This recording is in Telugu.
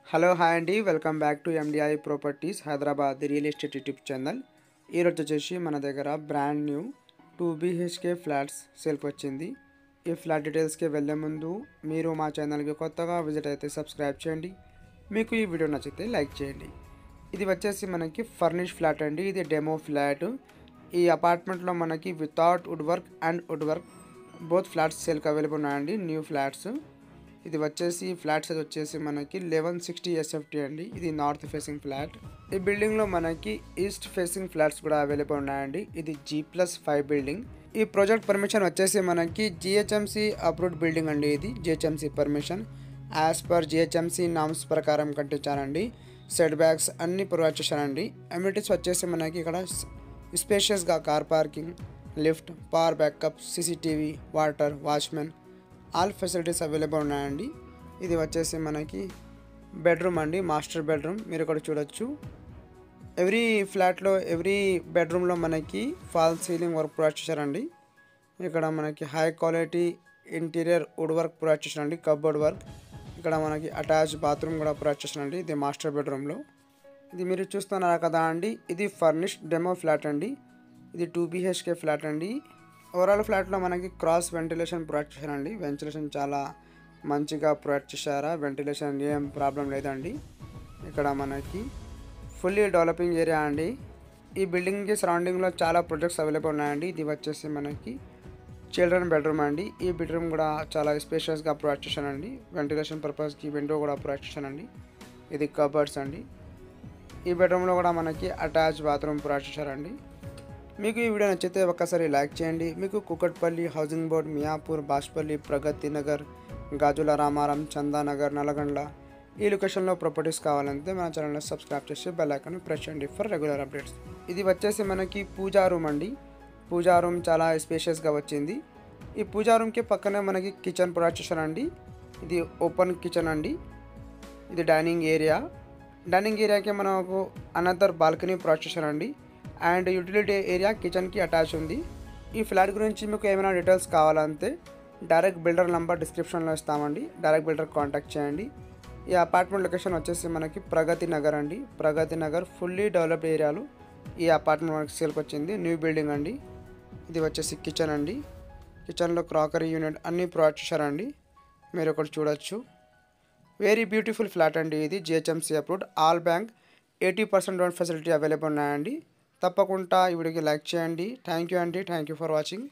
హలో హాయ్ అండి, welcome back to MDI properties Hyderabad real estate YouTube channel. ఈరోజు వచ్చేసి మన దగ్గర బ్రాండ్ న్యూ 2 BHK ఫ్లాట్స్ సేల్కి వచ్చింది. ఈ ఫ్లాట్ డీటెయిల్స్కి వెళ్ళే ముందు మీరు మా ఛానల్కి కొత్తగా విజిట్ అయితే సబ్స్క్రైబ్ చేయండి. మీకు ఈ వీడియో నచ్చితే లైక్ చేయండి. ఇది వచ్చేసి మనకి ఫర్నిష్ ఫ్లాట్ అండి. ఇది డెమో ఫ్లాట్. ఈ అపార్ట్మెంట్లో మనకి without wood work and wood work both flats సేల్కి అవైలబుల్ ఉన్నాయండి. New flats. ఇది వచ్చేసి ఫ్లాట్స్ వచ్చేసి మనకి 1160 SFT అండి. ఇది నార్త్ ఫేసింగ్ ఫ్లాట్. ఈ బిల్డింగ్లో మనకి ఈస్ట్ ఫేసింగ్ ఫ్లాట్స్ కూడా అవైలబుల్ ఉన్నాయండి. ఇది G+5 బిల్డింగ్. ఈ ప్రాజెక్ట్ పర్మిషన్ వచ్చేసి మనకి GHMC అప్రూవ్డ్ బిల్డింగ్ అండి. ఇది GHMC permission as per GHMC norms ప్రకారం కట్టించారండి. సెట్ బ్యాక్స్ అన్ని ప్రొవైడ్ చేశారండి. అమ్యూనిటీస్ వచ్చేసి మనకి ఇక్కడ స్పేషియస్గా car parking, lift, power backup, CCTV, water, watchman all facilities available ఉన్నాయండి. ఇది వచ్చేసి మనకి బెడ్రూమ్ అండి, మాస్టర్ బెడ్రూమ్. మీరు ఇక్కడ చూడొచ్చు. ఎవ్రీ ఫ్లాట్లో ఎవ్రీ బెడ్రూమ్లో మనకి ఫాల్ సీలింగ్ వర్క్ ప్రొవైడ్ చేశారండి. ఇక్కడ మనకి high quality interior wood work provide చేశారండి, కబోర్డ్ వర్క్. ఇక్కడ మనకి అటాచ్ బాత్రూమ్ కూడా ప్రొవైడ్ చేశారండి. ఇది మాస్టర్ బెడ్రూమ్లో. ఇది మీరు చూస్తున్నారు కదా అండి, ఇది ఫర్నిష్ డెమో ఫ్లాట్ అండి. ఇది 2 BHK ఫ్లాట్ అండి. ఓవరాల్ ఫ్లాట్లో మనకి క్రాస్ వెంటిలేషన్ ప్రొవైడ్ చేశారండి. వెంటిలేషన్ చాలా మంచిగా ప్రొవైడ్ చేశారా. వెంటిలేషన్ ఏం ప్రాబ్లం లేదండి. ఇక్కడ మనకి ఫుల్లీ డెవలపింగ్ ఏరియా అండి. ఈ బిల్డింగ్కి సరౌండింగ్లో చాలా ప్రొజెక్ట్స్ అవైలబుల్ ఉన్నాయండి. ఇది వచ్చేసి మనకి చిల్డ్రన్ బెడ్రూమ్ అండి. ఈ బెడ్రూమ్ కూడా చాలా స్పేషియస్గా ప్రొవైడ్ చేశానండి. వెంటిలేషన్ పర్పస్కి విండో కూడా ప్రొవైడ్ చేశానండి. ఇది కబర్డ్స్ అండి. ఈ బెడ్రూమ్లో కూడా మనకి అటాచ్ బాత్రూమ్ ప్రొవైడ్ చేశారండి. మీకు ఈ వీడియో నచ్చితే ఒక్కసారి లైక్ చేయండి. మీకు కుకట్పల్లి, హౌసింగ్ బోర్డ్, మియాపూర్, బాష్పల్లి, ప్రగతి నగర్, గాజుల రామారం, చందానగర్, నల్గొండ ఈ లొకేషన్లో ప్రాపర్టీస్ కావాలంటే మన ఛానల్ని సబ్స్క్రైబ్ చేసి బెల్ ఐకాన్ ప్రెస్ చేయండి ఫర్ రెగ్యులర్ అప్డేట్స్. ఇది వచ్చేసి మనకి పూజా రూమ్ అండి. పూజా రూమ్ చాలా స్పేషియస్గా వచ్చింది. ఈ పూజా రూమ్కి పక్కనే మనకి కిచెన్ ప్రొవైడ్ చేశారండి. ఇది ఓపెన్ కిచెన్ అండి. ఇది డైనింగ్ ఏరియా. డైనింగ్ ఏరియాకి మనకు అనదర్ బాల్కనీ ప్రొవైడ్ చేశారండి. అండ్ యూటిలిటీ ఏరియా కిచెన్కి అటాచ్ ఉంది. ఈ ఫ్లాట్ గురించి మీకు ఏమైనా డీటెయిల్స్ కావాలంటే డైరెక్ట్ బిల్డర్ నెంబర్ డిస్క్రిప్షన్లో ఇస్తామండి. డైరెక్ట్ బిల్డర్ కాంటాక్ట్ చేయండి. ఈ అపార్ట్మెంట్ లొకేషన్ వచ్చేసి మనకి ప్రగతి నగర్ అండి. ప్రగతి నగర్ ఫుల్లీ డెవలప్డ్ ఏరియాలో ఈ అపార్ట్మెంట్ మనకి సేల్కి వచ్చింది. న్యూ బిల్డింగ్ అండి. ఇది వచ్చేసి కిచెన్ అండి. కిచెన్లో క్రాకరీ యూనిట్ అన్నీ ప్రొవైడ్ చేశారండి. మీరు ఒకటి చూడొచ్చు. వెరీ బ్యూటిఫుల్ ఫ్లాట్ అండి. ఇది GHMC approved. All bank 80% loan facility available ఉన్నాయండి. తప్పకుండా ఈ వీడియోకి లైక్ చేయండి. థ్యాంక్ యూ అండి. Thank you for watching.